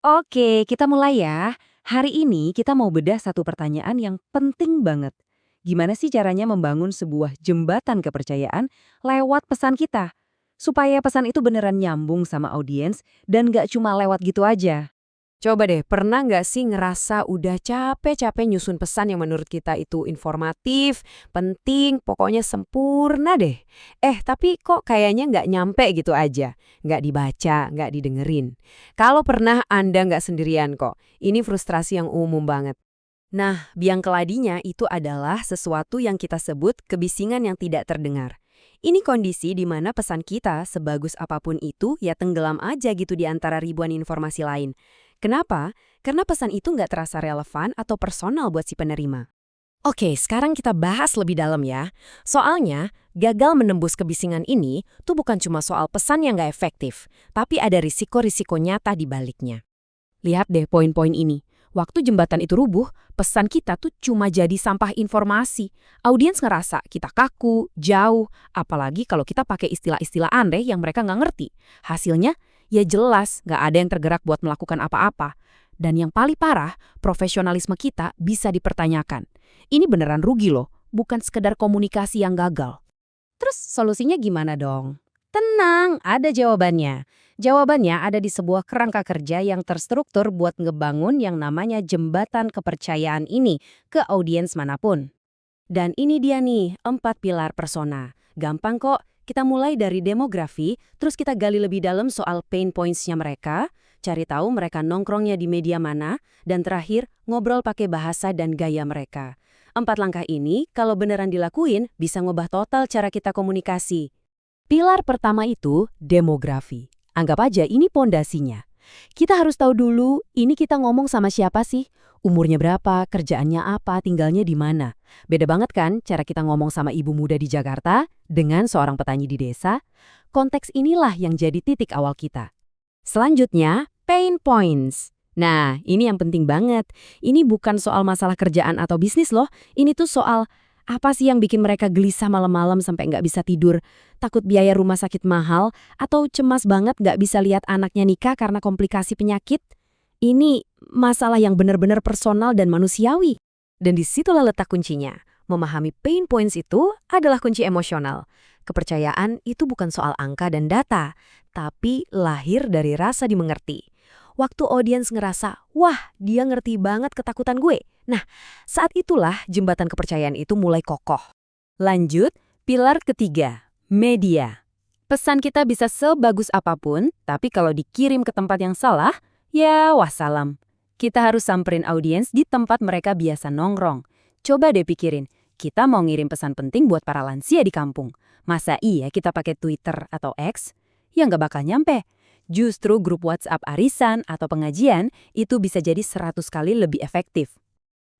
Oke, kita mulai ya. Hari ini kita mau bedah satu pertanyaan yang penting banget. Gimana sih caranya membangun sebuah jembatan kepercayaan lewat pesan kita? Supaya pesan itu beneran nyambung sama audiens dan gak cuma lewat gitu aja. Coba deh, pernah nggak sih ngerasa udah capek-capek nyusun pesan yang menurut kita itu informatif, penting, pokoknya sempurna deh. Tapi kok kayaknya nggak nyampe gitu aja. Nggak dibaca, nggak didengerin. Kalau pernah Anda nggak sendirian kok. Ini frustrasi yang umum banget. Nah, biang keladinya itu adalah sesuatu yang kita sebut kebisingan yang tidak terdengar. Ini kondisi di mana pesan kita, sebagus apapun itu, ya tenggelam aja gitu di antara ribuan informasi lain. Kenapa? Karena pesan itu nggak terasa relevan atau personal buat si penerima. Oke, sekarang kita bahas lebih dalam ya. Soalnya, gagal menembus kebisingan ini tuh bukan cuma soal pesan yang nggak efektif, tapi ada risiko-risiko nyata di baliknya. Lihat deh poin-poin ini. Waktu jembatan itu rubuh, pesan kita tuh cuma jadi sampah informasi. Audiens ngerasa kita kaku, jauh, apalagi kalau kita pakai istilah-istilah aneh yang mereka nggak ngerti. Hasilnya, ya jelas nggak ada yang tergerak buat melakukan apa-apa. Dan yang paling parah, profesionalisme kita bisa dipertanyakan. Ini beneran rugi loh, bukan sekedar komunikasi yang gagal. Terus solusinya gimana dong? Tenang, ada jawabannya. Jawabannya ada di sebuah kerangka kerja yang terstruktur buat ngebangun yang namanya jembatan kepercayaan ini ke audiens manapun. Dan ini dia nih, 4 pilar persona. Gampang kok, kita mulai dari demografi, terus kita gali lebih dalam soal pain points-nya mereka, cari tahu mereka nongkrongnya di media mana, dan terakhir, ngobrol pakai bahasa dan gaya mereka. 4 langkah ini, kalau beneran dilakuin, bisa ngubah total cara kita komunikasi. Pilar pertama itu demografi. Anggap aja ini pondasinya. Kita harus tahu dulu, ini kita ngomong sama siapa sih? Umurnya berapa, kerjaannya apa, tinggalnya di mana. Beda banget kan cara kita ngomong sama ibu muda di Jakarta dengan seorang petani di desa? Konteks inilah yang jadi titik awal kita. Selanjutnya, pain points. Nah, ini yang penting banget. Ini bukan soal masalah kerjaan atau bisnis loh. Ini tuh soal apa sih yang bikin mereka gelisah malam-malam sampai nggak bisa tidur, takut biaya rumah sakit mahal, atau cemas banget nggak bisa lihat anaknya nikah karena komplikasi penyakit? Ini masalah yang benar-benar personal dan manusiawi. Dan disitulah letak kuncinya. Memahami pain points itu adalah kunci emosional. Kepercayaan itu bukan soal angka dan data, tapi lahir dari rasa dimengerti. Waktu audiens ngerasa, wah dia ngerti banget ketakutan gue. Nah, saat itulah jembatan kepercayaan itu mulai kokoh. Lanjut, pilar ketiga, media. Pesan kita bisa sebagus apapun, tapi kalau dikirim ke tempat yang salah, ya wassalam. Kita harus samperin audiens di tempat mereka biasa nongkrong. Coba deh pikirin, kita mau ngirim pesan penting buat para lansia di kampung. Masa iya kita pakai Twitter atau X? Ya nggak bakal nyampe. Justru grup WhatsApp arisan atau pengajian itu bisa jadi 100 kali lebih efektif.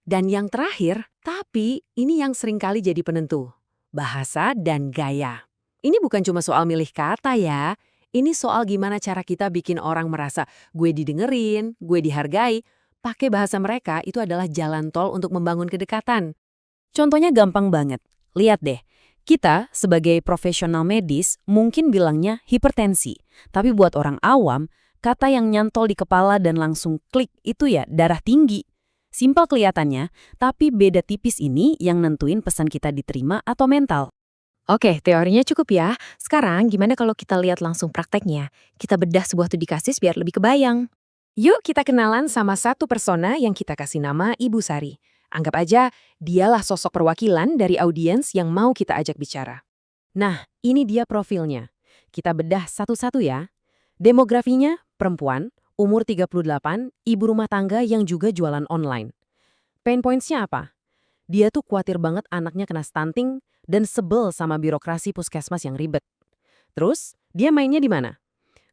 Dan yang terakhir, tapi ini yang seringkali jadi penentu, bahasa dan gaya. Ini bukan cuma soal milih kata ya, ini soal gimana cara kita bikin orang merasa gue didengerin, gue dihargai. Pakai bahasa mereka itu adalah jalan tol untuk membangun kedekatan. Contohnya gampang banget. Lihat deh, kita sebagai profesional medis mungkin bilangnya hipertensi. Tapi buat orang awam, kata yang nyantol di kepala dan langsung klik itu ya darah tinggi. Simpel kelihatannya, tapi beda tipis ini yang nentuin pesan kita diterima atau mental. Oke, teorinya cukup ya. Sekarang gimana kalau kita lihat langsung prakteknya? Kita bedah sebuah studi kasus biar lebih kebayang. Yuk kita kenalan sama satu persona yang kita kasih nama Ibu Sari. Anggap aja dialah sosok perwakilan dari audiens yang mau kita ajak bicara. Nah, ini dia profilnya. Kita bedah satu-satu ya. Demografinya, perempuan, umur 38, ibu rumah tangga yang juga jualan online. Pain points-nya apa? Dia tuh khawatir banget anaknya kena stunting dan sebel sama birokrasi puskesmas yang ribet. Terus, dia mainnya di mana?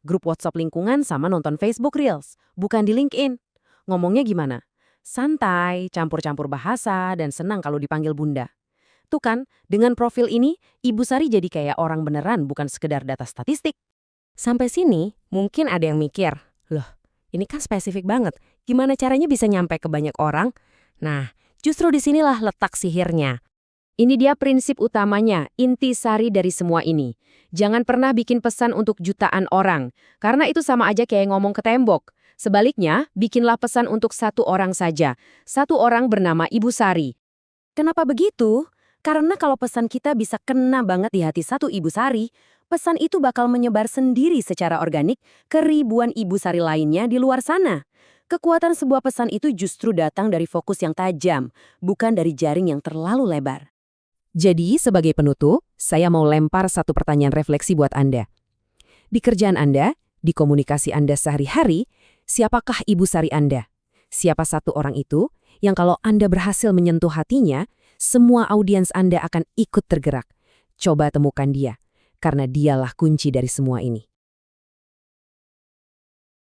Grup WhatsApp lingkungan sama nonton Facebook Reels, bukan di LinkedIn. Ngomongnya gimana? Santai, campur-campur bahasa, dan senang kalau dipanggil bunda. Tuh kan, dengan profil ini, Ibu Sari jadi kayak orang beneran bukan sekedar data statistik. Sampai sini, mungkin ada yang mikir, loh, ini kan spesifik banget. Gimana caranya bisa nyampe ke banyak orang? Nah, justru disinilah letak sihirnya. Ini dia prinsip utamanya, inti sari dari semua ini. Jangan pernah bikin pesan untuk jutaan orang, karena itu sama aja kayak ngomong ke tembok. Sebaliknya, bikinlah pesan untuk satu orang saja. Satu orang bernama Ibu Sari. Kenapa begitu? Karena kalau pesan kita bisa kena banget di hati satu Ibu Sari, pesan itu bakal menyebar sendiri secara organik ke ribuan Ibu Sari lainnya di luar sana. Kekuatan sebuah pesan itu justru datang dari fokus yang tajam, bukan dari jaring yang terlalu lebar. Jadi, sebagai penutup, saya mau lempar satu pertanyaan refleksi buat Anda. Di kerjaan Anda, di komunikasi Anda sehari-hari, siapakah Ibu Sari Anda? Siapa satu orang itu yang kalau Anda berhasil menyentuh hatinya, semua audiens Anda akan ikut tergerak. Coba temukan dia, karena dialah kunci dari semua ini.